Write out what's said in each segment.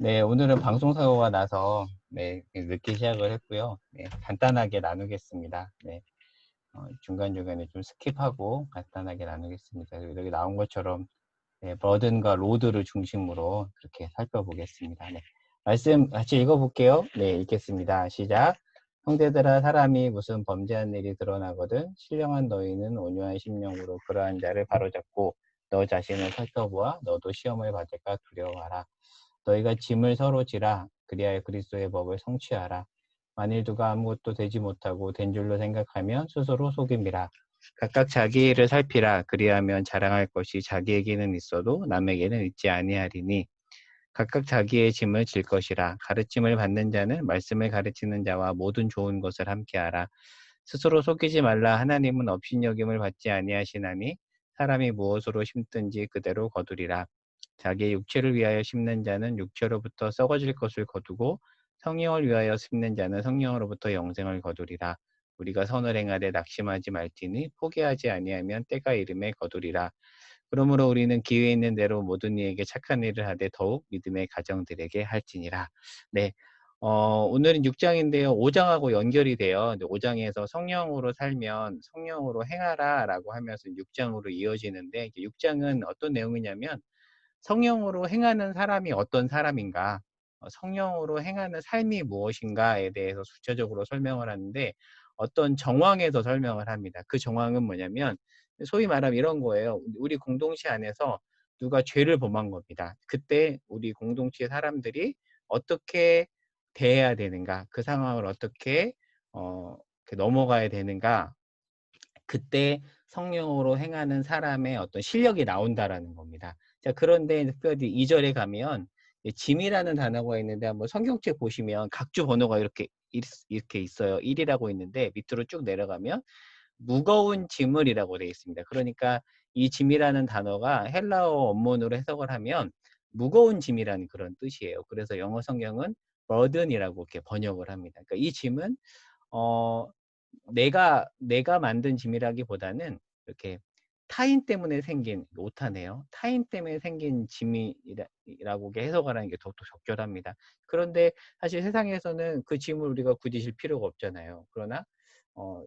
네, 오늘은 방송사고가 나서 늦게 시작을 했고요. 간단하게 나누겠습니다. 중간중간에 좀 스킵하고 간단하게 나누겠습니다. 여기 나온 것처럼 버든과 로드를 중심으로 그렇게 살펴보겠습니다. 말씀 같이 읽어볼게요. 읽겠습니다. 시작. 형제들아, 사람이 무슨 범죄한 일이 드러나거든 신령한 너희는 온유한 심령으로 그러한 자를 바로잡고 너 자신을 살펴보아 너도 시험을 받을까 두려워하라. 너희가 짐을 서로 지라 그리하여 그리스도의 법을 성취하라. 만일 누가 아무것도 되지 못하고 된 줄로 생각하면 스스로 속임이라. 각각 자기 일을 살피라. 그리하면 자랑할 것이 자기에게는 있어도 남에게는 있지 아니하리니 각각 자기의 짐을 질 것이라. 가르침을 받는 자는 말씀을 가르치는 자와 모든 좋은 것을 함께하라. 스스로 속이지 말라. 하나님은 업신여김을 받지 아니하시나니 사람이 무엇으로 심든지 그대로 거두리라. 자기의 육체를 위하여 심는 자는 육체로부터 썩어질 것을 거두고 성령을 위하여 심는 자는 성령으로부터 영생을 거두리라. 우리가 선을 행하되 낙심하지 말지니 포기하지 아니하면 때가 이름에 거두리라. 그러므로 우리는 기회 있는 대로 모든 이에게 착한 일을 하되 더욱 믿음의 가정들에게 할지니라. 네. 오늘은 6장인데요. 5장하고 연결이 돼요. 5장에서 성령으로 살면 성령으로 행하라 라고 하면서 6장으로 이어지는데 6장은 어떤 내용이냐면 성령으로 행하는 사람이 어떤 사람인가, 성령으로 행하는 삶이 무엇인가에 대해서 구체적으로 설명을 하는데 어떤 정황에서 설명을 합니다. 그 정황은 뭐냐면 소위 말하면 이런 거예요. 우리 공동체 안에서 누가 죄를 범한 겁니다. 그때 우리 공동체 사람들이 어떻게 대해야 되는가, 그 상황을 어떻게 넘어가야 되는가, 그때 성령으로 행하는 사람의 어떤 실력이 나온다라는 겁니다. 자, 그런데 특별히 2절에 가면 짐이라는 단어가 있는데 한번 성경책 보시면 각주 번호가 이렇게 있어요. 1이라고 있는데 밑으로 쭉 내려가면 무거운 짐을이라고 되어 있습니다. 그러니까 이 짐이라는 단어가 헬라어 원문으로 해석을 하면 무거운 짐이라는 그런 뜻이에요. 그래서 영어 성경은 burden이라고 이렇게 번역을 합니다. 그러니까 이 짐은 어, 내가 만든 짐이라기보다는 이렇게 타인 때문에 생긴 오타네요. 타인 때문에 생긴 짐이라고 해석을 하는 게 더 적절합니다. 그런데 사실 세상에서는 그 짐을 우리가 굳이 질 필요가 없잖아요. 그러나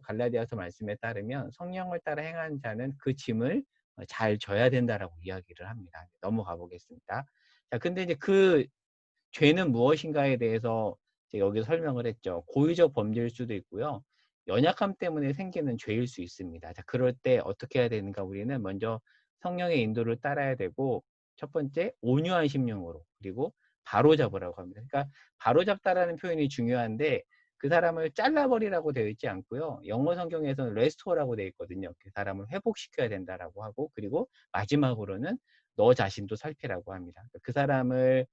갈라디아서 말씀에 따르면 성령을 따라 행하는 자는 그 짐을 잘 져야 된다라고 이야기를 합니다. 넘어가 보겠습니다. 자, 근데 이제 그 죄는 무엇인가에 대해서 이제 여기서 설명을 했죠. 고의적 범죄일 수도 있고요. 연약함 때문에 생기는 죄일 수 있습니다. 자, 그럴 때 어떻게 해야 되는가? 우리는 먼저 성령의 인도를 따라야 되고, 첫 번째, 온유한 심령으로, 그리고 바로잡으라고 합니다. 그러니까 바로잡다라는 표현이 중요한데, 그 사람을 잘라버리라고 되어 있지 않고요. 영어 성경에서는 레스토어라고 되어 있거든요. 그 사람을 회복시켜야 된다라고 하고, 그리고 마지막으로는 너 자신도 살피라고 합니다. 그 사람을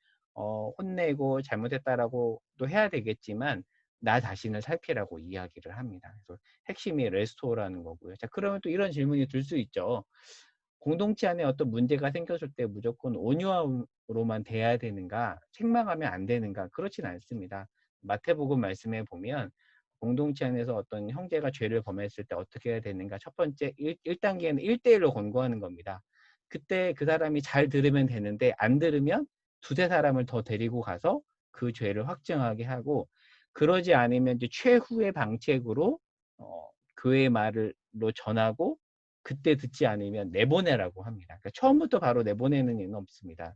혼내고 잘못했다라고도 해야 되겠지만 나 자신을 살피라고 이야기를 합니다. 그래서 핵심이 레스토어라는 거고요. 자, 그러면 또 이런 질문이 들 수 있죠. 공동체 안에 어떤 문제가 생겼을 때 무조건 온유함으로만 대해야 되는가? 책망하면 안 되는가? 그렇진 않습니다. 마태복음 말씀에 보면 공동체 안에서 어떤 형제가 죄를 범했을 때 어떻게 해야 되는가? 첫 번째 1단계는 1대1로 권고하는 겁니다. 그때 그 사람이 잘 들으면 되는데 안 들으면 두세 사람을 더 데리고 가서 그 죄를 확정하게 하고, 그러지 않으면 이제 최후의 방책으로 그의 말로 전하고, 그때 듣지 않으면 내보내라고 합니다. 그러니까 처음부터 바로 내보내는 일은 없습니다.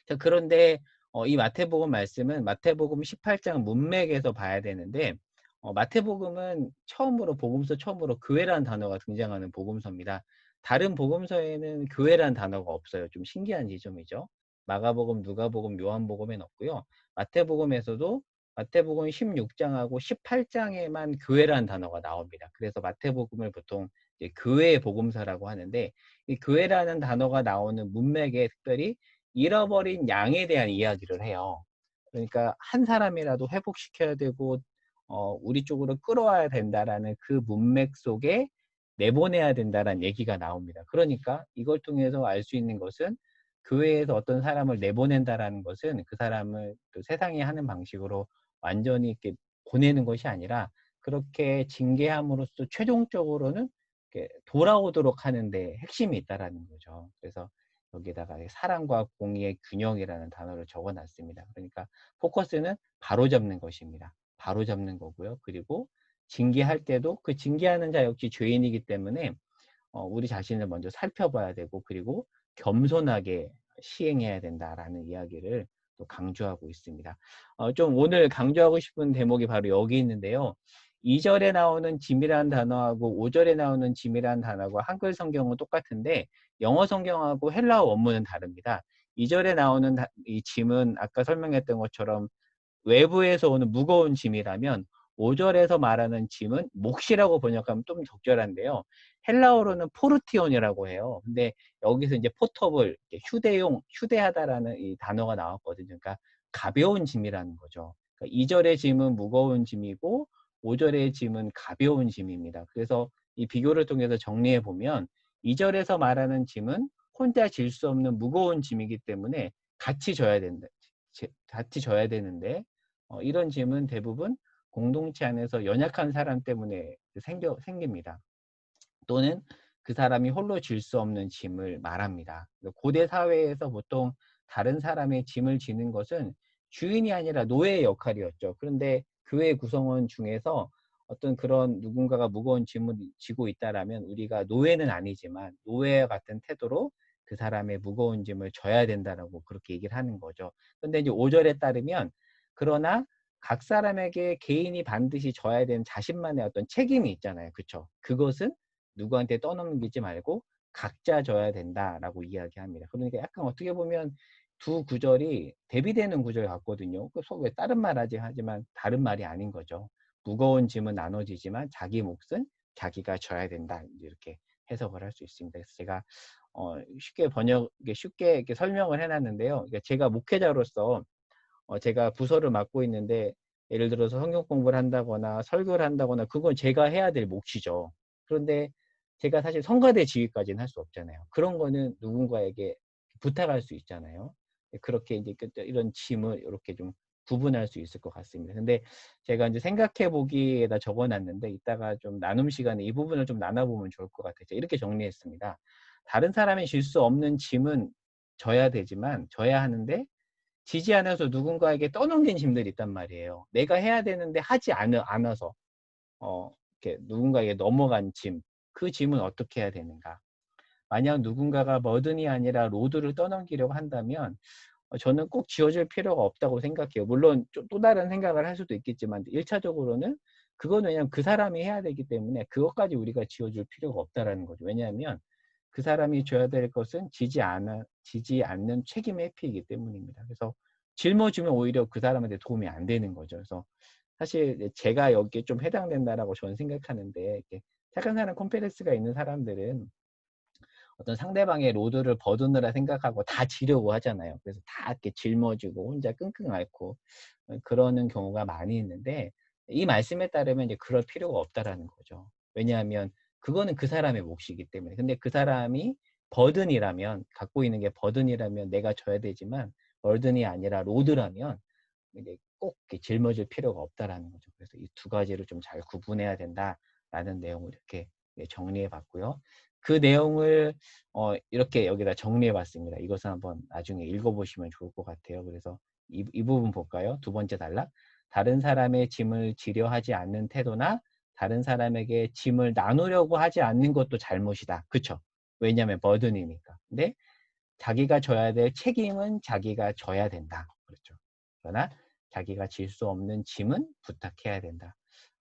자, 그런데 이 마태복음 말씀은 마태복음 18장 문맥에서 봐야 되는데, 마태복음은 복음서 처음으로 교회라는 단어가 등장하는 복음서입니다. 다른 복음서에는 교회라는 단어가 없어요. 좀 신기한 지점이죠. 마가복음, 누가복음, 요한복음에는 없고요. 마태복음에서도 마태복음 16장하고 18장에만 교회라는 단어가 나옵니다. 그래서 마태복음을 보통 이제 교회의 복음서라고 하는데, 이 교회라는 단어가 나오는 문맥에 특별히 잃어버린 양에 대한 이야기를 해요. 그러니까 한 사람이라도 회복시켜야 되고 우리 쪽으로 끌어와야 된다라는 그 문맥 속에 내보내야 된다라는 얘기가 나옵니다. 그러니까 이걸 통해서 알 수 있는 것은 교회에서 어떤 사람을 내보낸다라는 것은 그 사람을 그 세상이 하는 방식으로 완전히 이렇게 보내는 것이 아니라 그렇게 징계함으로써 최종적으로는 이렇게 돌아오도록 하는데 핵심이 있다라는 거죠. 그래서 여기다가 사랑과 공의의 균형이라는 단어를 적어 놨습니다. 그러니까 포커스는 바로잡는 것입니다. 바로잡는 거고요. 그리고 징계할 때도 그 징계하는 자 역시 죄인이기 때문에 우리 자신을 먼저 살펴봐야 되고, 그리고 겸손하게 시행해야 된다라는 이야기를 또 강조하고 있습니다. 좀 오늘 강조하고 싶은 대목이 바로 여기 있는데요. 2절에 나오는 짐이라는 단어하고 5절에 나오는 짐이라는 단어하고 한글 성경은 똑같은데 영어 성경하고 헬라어 원문은 다릅니다. 2절에 나오는 이 짐은 아까 설명했던 것처럼 외부에서 오는 무거운 짐이라면 5절에서 말하는 짐은 몫이라고 번역하면 좀 적절한데요. 헬라어로는 포르티온이라고 해요. 근데 여기서 이제 포터블, 휴대용, 휴대하다라는 이 단어가 나왔거든요. 그러니까 가벼운 짐이라는 거죠. 그러니까 2절의 짐은 무거운 짐이고 5절의 짐은 가벼운 짐입니다. 그래서 이 비교를 통해서 정리해 보면 2절에서 말하는 짐은 혼자 질 수 없는 무거운 짐이기 때문에 같이 져야 된다. 같이 져야 되는데 이런 짐은 대부분 공동체 안에서 연약한 사람 때문에 생깁니다. 또는 그 사람이 홀로 질 수 없는 짐을 말합니다. 고대 사회에서 보통 다른 사람의 짐을 지는 것은 주인이 아니라 노예의 역할이었죠. 그런데 교회 구성원 중에서 어떤 그런 누군가가 무거운 짐을 지고 있다라면 우리가 노예는 아니지만 노예와 같은 태도로 그 사람의 무거운 짐을 져야 된다라고 그렇게 얘기를 하는 거죠. 그런데 이제 5절에 따르면 그러나 각 사람에게 개인이 반드시 져야 되는 자신만의 어떤 책임이 있잖아요. 그렇죠? 그것은 누구한테 떠넘기지 말고 각자 져야 된다라고 이야기합니다. 그러니까 약간 어떻게 보면 두 구절이 대비되는 구절 같거든요. 왜 다른 말 하지만 다른 말이 아닌 거죠. 무거운 짐은 나눠지지만 자기 몫은 자기가 져야 된다. 이렇게 해석을 할 수 있습니다. 그래서 제가 쉽게 이렇게 설명을 해놨는데요. 그러니까 제가 목회자로서 제가 부서를 맡고 있는데 예를 들어서 성경 공부를 한다거나 설교를 한다거나 그건 제가 해야 될 몫이죠. 그런데 제가 사실 성가대 지휘까지는 할 수 없잖아요. 그런 거는 누군가에게 부탁할 수 있잖아요. 그렇게 이제 이런 짐을 이렇게 좀 구분할 수 있을 것 같습니다. 근데 제가 이제 생각해 보기에다 적어 놨는데 이따가 좀 나눔 시간에 이 부분을 좀 나눠보면 좋을 것 같아요. 이렇게 정리했습니다. 다른 사람이 질 수 없는 짐은 져야 되지만, 져야 하는데 지지 않아서 누군가에게 떠넘긴 짐들이 있단 말이에요. 내가 해야 되는데 하지 않아서 이렇게 누군가에게 넘어간 짐, 그 짐은 어떻게 해야 되는가? 만약 누군가가 버든이 아니라 로드를 떠넘기려고 한다면 저는 꼭 지어줄 필요가 없다고 생각해요. 물론 또 다른 생각을 할 수도 있겠지만 1차적으로는 그건 왜냐하면 그 사람이 해야 되기 때문에 그것까지 우리가 지어줄 필요가 없다라는 거죠. 왜냐하면 그 사람이 줘야 될 것은 지지 않는 책임 회피이기 때문입니다. 그래서 짊어지면 오히려 그 사람한테 도움이 안 되는 거죠. 그래서 사실 제가 여기에 좀 해당된다라고 저는 생각하는데, 이렇게 착한 사람 콤플렉스가 있는 사람들은 어떤 상대방의 로드를 버드느라 생각하고 다 지려고 하잖아요. 그래서 다 이렇게 짊어지고 혼자 끙끙 앓고 그러는 경우가 많이 있는데, 이 말씀에 따르면 이제 그럴 필요가 없다라는 거죠. 왜냐하면 그거는 그 사람의 몫이기 때문에. 근데 그 사람이 버든이라면, 갖고 있는 게 버든이라면 내가 져야 되지만, 버든이 아니라 로드라면 이제 꼭 이렇게 짊어질 필요가 없다라는 거죠. 그래서 이 두 가지를 좀 잘 구분해야 된다라는 내용을 이렇게 정리해 봤고요. 그 내용을 이렇게 여기다 정리해 봤습니다. 이것을 한번 나중에 읽어보시면 좋을 것 같아요. 그래서 이 부분 볼까요? 두 번째 단락. 다른 사람의 짐을 지려 하지 않는 태도나 다른 사람에게 짐을 나누려고 하지 않는 것도 잘못이다. 그쵸? 왜냐하면 버든이니까. 근데 자기가 져야 될 책임은 자기가 져야 된다. 그렇죠. 그러나 자기가 질 수 없는 짐은 부탁해야 된다.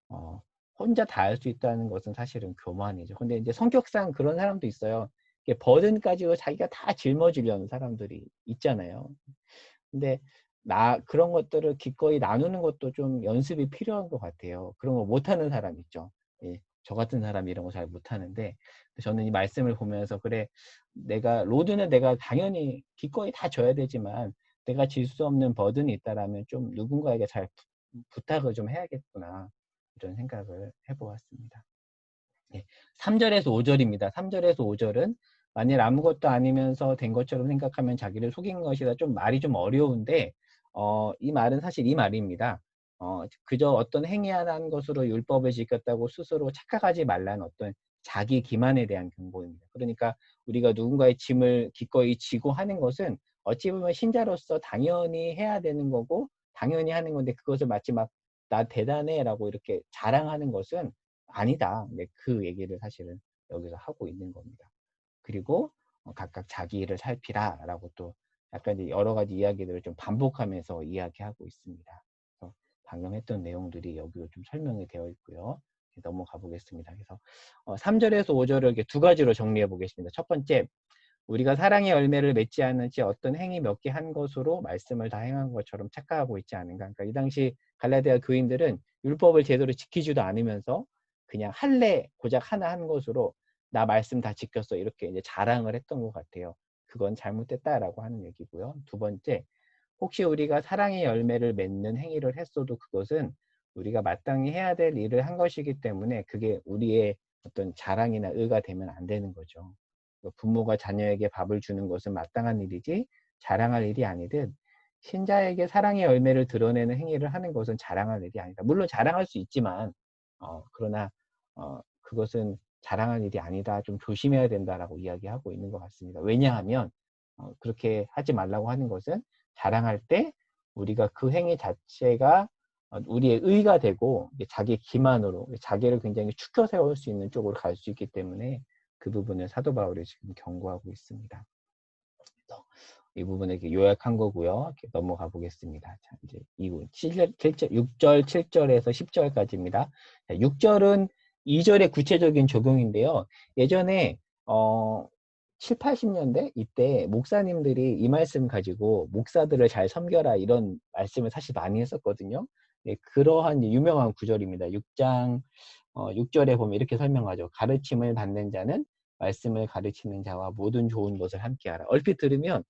어, 혼자 다 할 수 있다는 것은 사실은 교만이죠. 근데 이제 성격상 그런 사람도 있어요. 버든 가지고 자기가 다 짊어지려는 사람들이 있잖아요. 근데 그런 것들을 기꺼이 나누는 것도 좀 연습이 필요한 것 같아요. 그런 거 못하는 사람 있죠. 예, 저 같은 사람이 이런 거 잘 못하는데, 저는 이 말씀을 보면서, 그래, 로드는 내가 당연히 기꺼이 다 져야 되지만, 내가 질 수 없는 버든이 있다라면 좀 누군가에게 잘 부탁을 좀 해야겠구나. 이런 생각을 해보았습니다. 예, 3절에서 5절입니다. 3절에서 5절은 만일 아무것도 아니면서 된 것처럼 생각하면 자기를 속인 것이다. 좀 말이 좀 어려운데 이 말은 사실 이 말입니다. 그저 어떤 행위 하나 한 것으로 율법을 지켰다고 스스로 착각하지 말라는 어떤 자기 기만에 대한 경고입니다. 그러니까 우리가 누군가의 짐을 기꺼이 지고 하는 것은 어찌 보면 신자로서 당연히 해야 되는 거고 당연히 하는 건데, 그것을 마치 막 나 대단해 라고 이렇게 자랑하는 것은 아니다. 네, 그 얘기를 사실은 여기서 하고 있는 겁니다. 그리고 각각 자기 일을 살피라 라고 또 약간 이제 여러 가지 이야기들을 좀 반복하면서 이야기하고 있습니다. 그래서 방금 했던 내용들이 여기로 좀 설명이 되어 있고요. 넘어가 보겠습니다. 그래서 3절에서 5절을 이렇게 두 가지로 정리해 보겠습니다. 첫 번째, 우리가 사랑의 열매를 맺지 않은 채 어떤 행위 몇 개 한 것으로 말씀을 다 행한 것처럼 착각하고 있지 않은가. 그러니까 이 당시 갈라디아 교인들은 율법을 제대로 지키지도 않으면서 그냥 할례 고작 하나 한 것으로 나 말씀 다 지켰어 이렇게 이제 자랑을 했던 것 같아요. 그건 잘못됐다라고 하는 얘기고요. 두 번째, 혹시 우리가 사랑의 열매를 맺는 행위를 했어도 그것은 우리가 마땅히 해야 될 일을 한 것이기 때문에 그게 우리의 어떤 자랑이나 의가 되면 안 되는 거죠. 부모가 자녀에게 밥을 주는 것은 마땅한 일이지 자랑할 일이 아니듯, 신자에게 사랑의 열매를 드러내는 행위를 하는 것은 자랑할 일이 아니다. 물론 자랑할 수 있지만 그러나 그것은 자랑할 일이 아니다. 좀 조심해야 된다라고 이야기하고 있는 것 같습니다. 왜냐하면 그렇게 하지 말라고 하는 것은 자랑할 때 우리가 그 행위 자체가 우리의 의가 되고 자기 기만으로 자기를 굉장히 축혀 세울 수 있는 쪽으로 갈 수 있기 때문에 그 부분을 사도 바울이 지금 경고하고 있습니다. 그래서 이 부분을 이렇게 요약한 거고요. 이렇게 넘어가 보겠습니다. 자, 이제 6절, 7절에서 10절까지입니다. 6절은 2절의 구체적인 적용인데요. 예전에 7, 80년대 이때 목사님들이 이 말씀 가지고 목사들을 잘 섬겨라 이런 말씀을 사실 많이 했었거든요. 네, 그러한 유명한 구절입니다. 6장 6절에 보면 이렇게 설명하죠. 가르침을 받는 자는 말씀을 가르치는 자와 모든 좋은 것을 함께하라. 얼핏 들으면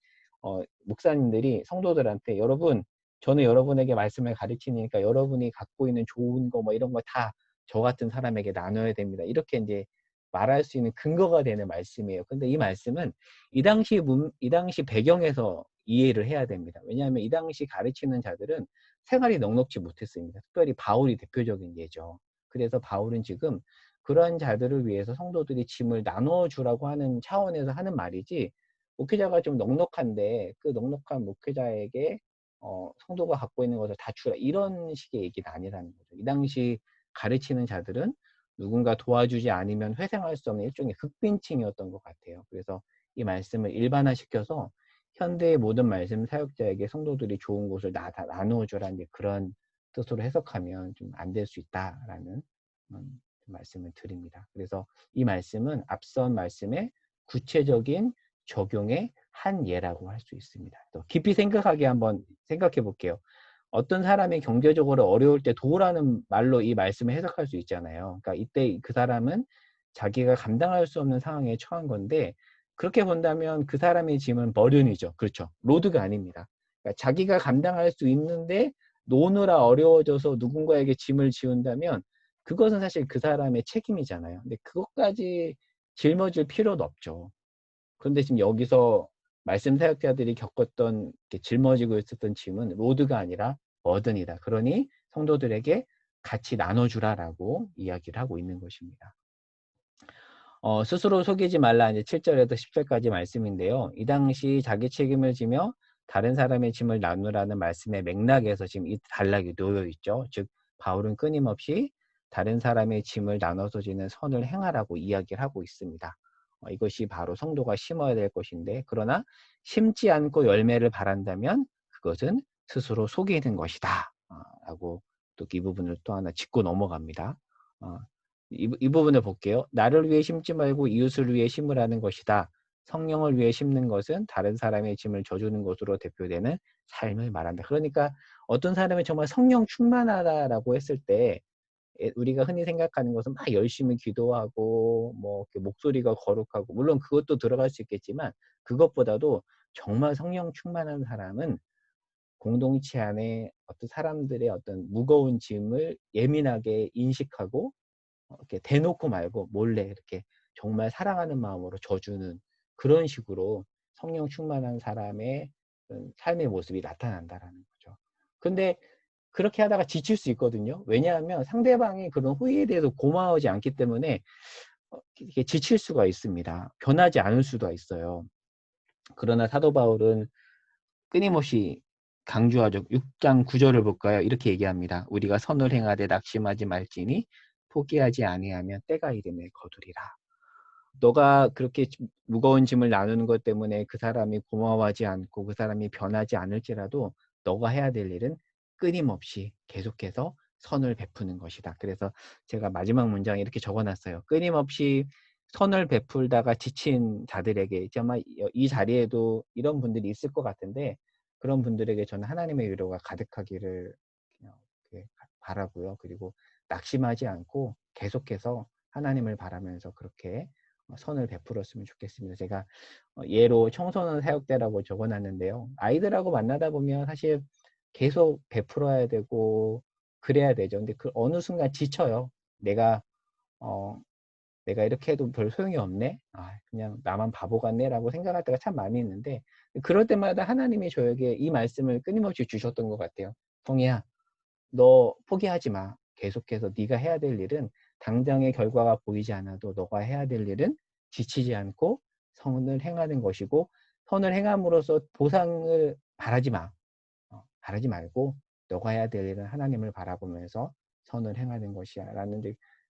목사님들이 성도들한테 여러분, 저는 여러분에게 말씀을 가르치니까 여러분이 갖고 있는 좋은 거 뭐 이런 거 다 저 같은 사람에게 나눠야 됩니다. 이렇게 이제 말할 수 있는 근거가 되는 말씀이에요. 근데 이 말씀은 이 당시 배경에서 이해를 해야 됩니다. 왜냐하면 이 당시 가르치는 자들은 생활이 넉넉지 못했습니다. 특별히 바울이 대표적인 예죠. 그래서 바울은 지금 그러한 자들을 위해서 성도들이 짐을 나눠주라고 하는 차원에서 하는 말이지, 목회자가 좀 넉넉한데 그 넉넉한 목회자에게 성도가 갖고 있는 것을 다 주라 이런 식의 얘기는 아니라는 거죠. 이 당시 가르치는 자들은 누군가 도와주지 않으면 회생할 수 없는 일종의 극빈층이었던 것 같아요. 그래서 이 말씀을 일반화시켜서 현대의 모든 말씀 사역자에게 성도들이 좋은 것을 다 나누어줘라 이제 그런 뜻으로 해석하면 좀 안 될 수 있다라는 말씀을 드립니다. 그래서 이 말씀은 앞선 말씀의 구체적인 적용의 한 예라고 할 수 있습니다. 또 깊이 생각하게 한번 생각해 볼게요. 어떤 사람이 경제적으로 어려울 때 도우라는 말로 이 말씀을 해석할 수 있잖아요. 그러니까 이때 그 사람은 자기가 감당할 수 없는 상황에 처한 건데, 그렇게 본다면 그 사람의 짐은 버든이죠. 그렇죠. 로드가 아닙니다. 그러니까 자기가 감당할 수 있는데 노느라 어려워져서 누군가에게 짐을 지운다면 그것은 사실 그 사람의 책임이잖아요. 근데 그것까지 짊어질 필요도 없죠. 그런데 지금 여기서 말씀 사역자들이 겪었던 짊어지고 있었던 짐은 로드가 아니라 버든이다. 그러니 성도들에게 같이 나눠주라라고 이야기를 하고 있는 것입니다. 스스로 속이지 말라 이제 7절에서 10절까지 말씀인데요. 이 당시 자기 책임을 지며 다른 사람의 짐을 나누라는 말씀의 맥락에서 지금 이 단락이 놓여 있죠. 즉 바울은 끊임없이 다른 사람의 짐을 나눠서 지는 선을 행하라고 이야기를 하고 있습니다. 이것이 바로 성도가 심어야 될 것인데, 그러나 심지 않고 열매를 바란다면 그것은 스스로 속이는 것이다 라고 또 이 부분을 또 하나 짚고 넘어갑니다. 이 부분을 볼게요. 나를 위해 심지 말고 이웃을 위해 심으라는 것이다. 성령을 위해 심는 것은 다른 사람의 짐을 져주는 것으로 대표되는 삶을 말한다. 그러니까 어떤 사람이 정말 성령 충만하다라고 했을 때 우리가 흔히 생각하는 것은 막 열심히 기도하고 뭐 목소리가 거룩하고, 물론 그것도 들어갈 수 있겠지만 그것보다도 정말 성령 충만한 사람은 공동체 안에 어떤 사람들의 어떤 무거운 짐을 예민하게 인식하고 이렇게 대놓고 말고 몰래 이렇게 정말 사랑하는 마음으로 져주는 그런 식으로 성령 충만한 사람의 삶의 모습이 나타난다라는 거죠. 근데 그렇게 하다가 지칠 수 있거든요. 왜냐하면 상대방이 그런 후회에 대해서 고마워하지 않기 때문에 이렇게 지칠 수가 있습니다. 변하지 않을 수가 있어요. 그러나 사도 바울은 끊임없이 강조하죠. 6장 9절을 볼까요? 이렇게 얘기합니다. 우리가 선을 행하되 낙심하지 말지니 포기하지 아니하면 때가 이르매 거두리라. 너가 그렇게 무거운 짐을 나누는 것 때문에 그 사람이 고마워하지 않고 그 사람이 변하지 않을지라도 너가 해야 될 일은 끊임없이 계속해서 선을 베푸는 것이다. 그래서 제가 마지막 문장에 이렇게 적어놨어요. 끊임없이 선을 베풀다가 지친 자들에게, 아마 이 자리에도 이런 분들이 있을 것 같은데, 그런 분들에게 저는 하나님의 위로가 가득하기를 바라고요. 그리고 낙심하지 않고 계속해서 하나님을 바라면서 그렇게 선을 베풀었으면 좋겠습니다. 제가 예로 청소년 사역대라고 적어놨는데요. 아이들하고 만나다 보면 사실 계속 베풀어야 되고 그래야 되죠. 근데 그 어느 순간 지쳐요. 내가 어, 내가 이렇게 해도 별 소용이 없네. 그냥 나만 바보 같네라고 생각할 때가 참 많이 있는데, 그럴 때마다 하나님이 저에게 이 말씀을 끊임없이 주셨던 것 같아요. 성희야, 너 포기하지 마. 계속해서 네가 해야 될 일은 당장의 결과가 보이지 않아도 너가 해야 될 일은 지치지 않고 선을 행하는 것이고, 선을 행함으로써 보상을 바라지 마. 바라지 말고 너가 해야 될 일은 하나님을 바라보면서 선을 행하는 것이야 라는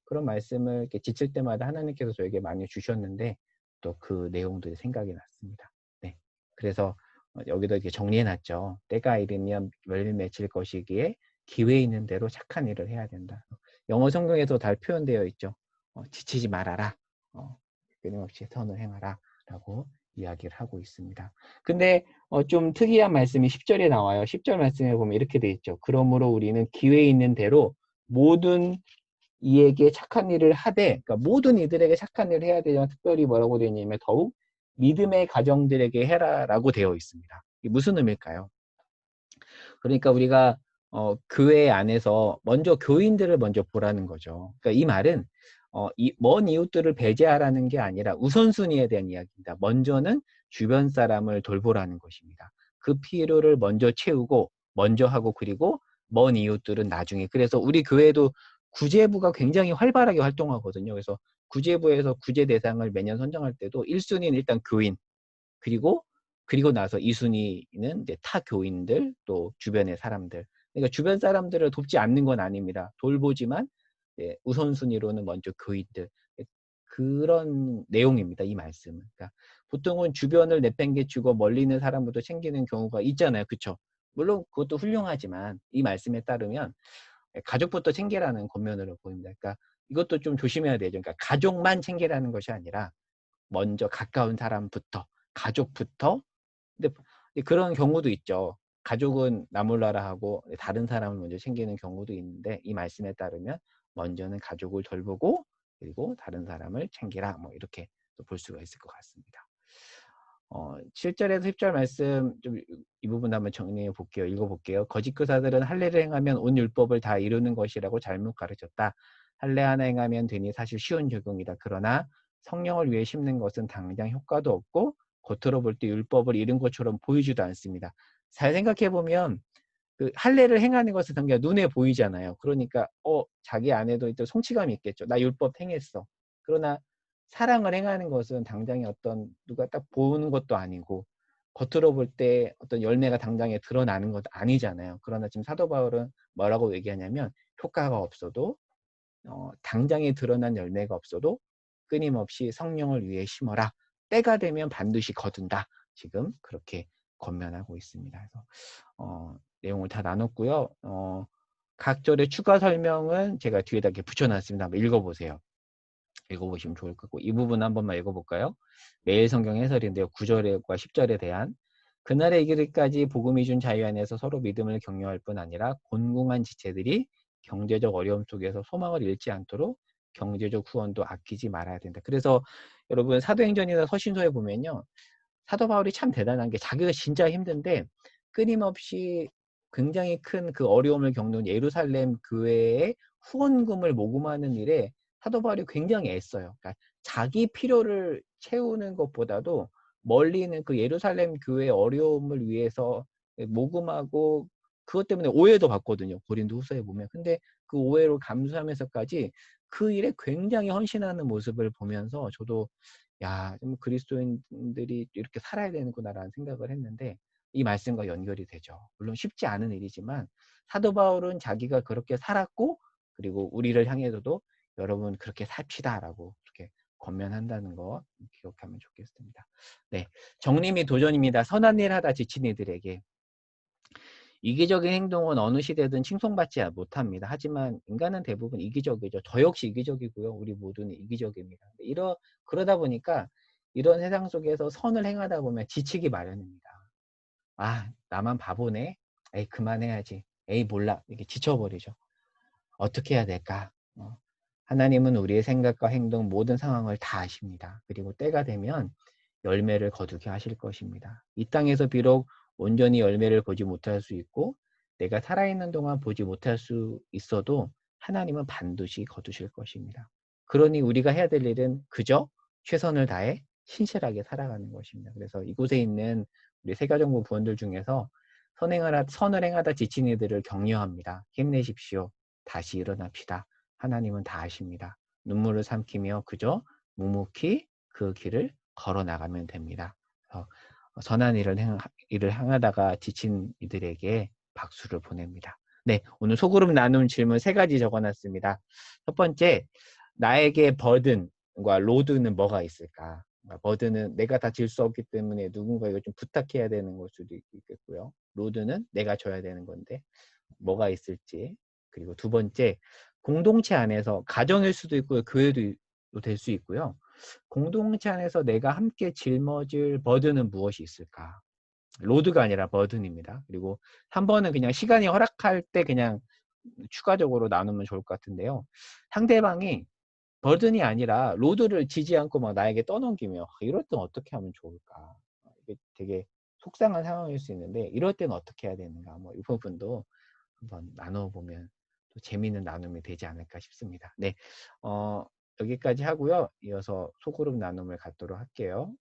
그런 말씀을 이렇게 지칠 때마다 하나님께서 저에게 많이 주셨는데, 또 그 내용들이 생각이 났습니다. 네. 그래서 여기도 이렇게 정리해 놨죠. 때가 이르면 열매 맺힐 것이기에 기회 있는 대로 착한 일을 해야 된다. 영어 성경에도 잘 표현되어 있죠. 지치지 말아라. 끊임없이 선을 행하라 라고 이야기를 하고 있습니다. 근데 좀 특이한 말씀이 10절에 나와요. 10절 말씀에 보면 이렇게 돼 있죠. 그러므로 우리는 기회 있는 대로 모든 이에게 착한 일을 하되, 그러니까 모든 이들에게 착한 일을 해야 되지만, 특별히 뭐라고 되어 있냐면 더욱 믿음의 가정들에게 해라라고 되어 있습니다. 이게 무슨 의미일까요? 그러니까 우리가 교회 안에서 먼저 교인들을 먼저 보라는 거죠. 그러니까 이 말은 먼 이웃들을 배제하라는 게 아니라 우선순위에 대한 이야기입니다. 먼저는 주변 사람을 돌보라는 것입니다. 그 필요를 먼저 채우고 먼저 하고, 그리고 먼 이웃들은 나중에. 그래서 우리 교회도 구제부가 굉장히 활발하게 활동하거든요. 그래서 구제부에서 구제 대상을 매년 선정할 때도 1순위는 일단 교인, 그리고 나서 2순위는 이제 타 교인들, 또 주변의 사람들. 그러니까 주변 사람들을 돕지 않는 건 아닙니다. 돌보지만 우선순위로는 먼저 교인들. 그런 내용입니다. 이 말씀은. 그러니까 보통은 주변을 내팽개치고 멀리 있는 사람부터 챙기는 경우가 있잖아요. 그렇죠? 물론 그것도 훌륭하지만 이 말씀에 따르면 가족부터 챙기라는 권면으로 보입니다. 그러니까 이것도 좀 조심해야 되죠. 그러니까 가족만 챙기라는 것이 아니라 먼저 가까운 사람부터, 가족부터. 근데 그런 경우도 있죠. 가족은 나 몰라라 하고 다른 사람을 먼저 챙기는 경우도 있는데, 이 말씀에 따르면 먼저는 가족을 돌보고 그리고 다른 사람을 챙기라, 뭐 이렇게 또 볼 수가 있을 것 같습니다. 7절에서 10절 말씀 좀 이 부분 한번 정리해 볼게요. 읽어 볼게요. 거짓 교사들은 할례를 행하면 온 율법을 다 이루는 것이라고 잘못 가르쳤다. 할례 하나 행하면 되니 사실 쉬운 적용이다. 그러나 성령을 위해 심는 것은 당장 효과도 없고 겉으로 볼 때 율법을 이룬 것처럼 보이지도 않습니다. 잘 생각해 보면 그 할례를 행하는 것은 당장 눈에 보이잖아요. 그러니까 자기 안에도 또 성취감이 있겠죠. 나 율법 행했어. 그러나 사랑을 행하는 것은 당장에 어떤 누가 딱 보는 것도 아니고 겉으로 볼 때 어떤 열매가 당장에 드러나는 것도 아니잖아요. 그러나 지금 사도 바울은 뭐라고 얘기하냐면, 효과가 없어도 당장에 드러난 열매가 없어도 끊임없이 성령을 위해 심어라. 때가 되면 반드시 거둔다. 지금 그렇게 권면하고 있습니다. 그래서 내용을 다 나눴고요. 각 절의 추가 설명은 제가 뒤에다 이렇게 붙여놨습니다. 한번 읽어보세요. 읽어보시면 좋을 것 같고, 이 부분 한 번만 읽어볼까요? 매일 성경 해설인데요. 9절과 10절에 대한, 그날에 이르기까지 복음이 준 자유 안에서 서로 믿음을 격려할 뿐 아니라 곤궁한 지체들이 경제적 어려움 속에서 소망을 잃지 않도록 경제적 후원도 아끼지 말아야 된다. 그래서 여러분 사도행전이나 서신서에 보면요, 사도 바울이 참 대단한 게, 자기가 진짜 힘든데 끊임없이 굉장히 큰 그 어려움을 겪는 예루살렘 교회의 후원금을 모금하는 일에 사도 바울이 굉장히 애써요. 그러니까 자기 필요를 채우는 것보다도 멀리 있는 그 예루살렘 교회의 어려움을 위해서 모금하고, 그것 때문에 오해도 받거든요. 고린도 후서에 보면. 근데 그 오해를 감수하면서까지 그 일에 굉장히 헌신하는 모습을 보면서 저도 '야 좀 그리스도인들이 이렇게 살아야 되는구나.'라는 생각을 했는데 이 말씀과 연결이 되죠. 물론 쉽지 않은 일이지만 사도 바울은 자기가 그렇게 살았고 그리고 우리를 향해서도 "여러분 그렇게 삽시다."라고 그렇게 권면한다는 거 기억하면 좋겠습니다. 네. 정리 및 도전입니다. 선한 일 하다 지친 이들에게 이기적인 행동은 어느 시대든 칭송받지 못합니다. 하지만 인간은 대부분 이기적이죠. 저 역시 이기적이고요. 우리 모두는 이기적입니다. 그러다 보니까 이런 세상 속에서 선을 행하다 보면 지치기 마련입니다. '아 나만 바보네. 에이 그만해야지. 에이 몰라.' 이렇게 지쳐버리죠. 어떻게 해야 될까? 하나님은 우리의 생각과 행동 모든 상황을 다 아십니다. 그리고 때가 되면 열매를 거두게 하실 것입니다. 이 땅에서 비록 온전히 열매를 보지 못할 수 있고 내가 살아있는 동안 보지 못할 수 있어도 하나님은 반드시 거두실 것입니다. 그러니 우리가 해야 될 일은 그저 최선을 다해 신실하게 살아가는 것입니다. 그래서 이곳에 있는 우리 세가정부 부원들 중에서 선을 행하다 지친 이들을 격려합니다. 힘내십시오. 다시 일어납시다. 하나님은 다 아십니다. 눈물을 삼키며 그저 묵묵히 그 길을 걸어 나가면 됩니다. 선한 일을 행하다가 지친 이들에게 박수를 보냅니다. 네, 오늘 소그룹 나눔 질문 3가지 적어놨습니다. 첫 번째, 나에게 버든과 로드는 뭐가 있을까? 버든은 내가 다 질 수 없기 때문에 누군가에게 좀 부탁해야 되는 걸 수도 있겠고요. 로드는 내가 져야 되는 건데 뭐가 있을지. 그리고 두 번째, 공동체 안에서 가정일 수도 있고요. 교회도 될 수 있고요. 공동체 안에서 내가 함께 짊어질 버든은 무엇이 있을까? 로드가 아니라 버든입니다. 그리고 3번은 그냥 시간이 허락할 때 그냥 추가적으로 나누면 좋을 것 같은데요. 상대방이 버든이 아니라 로드를 지지 않고 막 나에게 떠넘기며 이럴 땐 어떻게 하면 좋을까? 이게 되게 속상한 상황일 수 있는데 이럴 때는 어떻게 해야 되는가? 뭐 이 부분도 한번 나눠보면 또 재미있는 나눔이 되지 않을까 싶습니다. 네, 여기까지 하고요. 이어서 소그룹 나눔을 갖도록 할게요.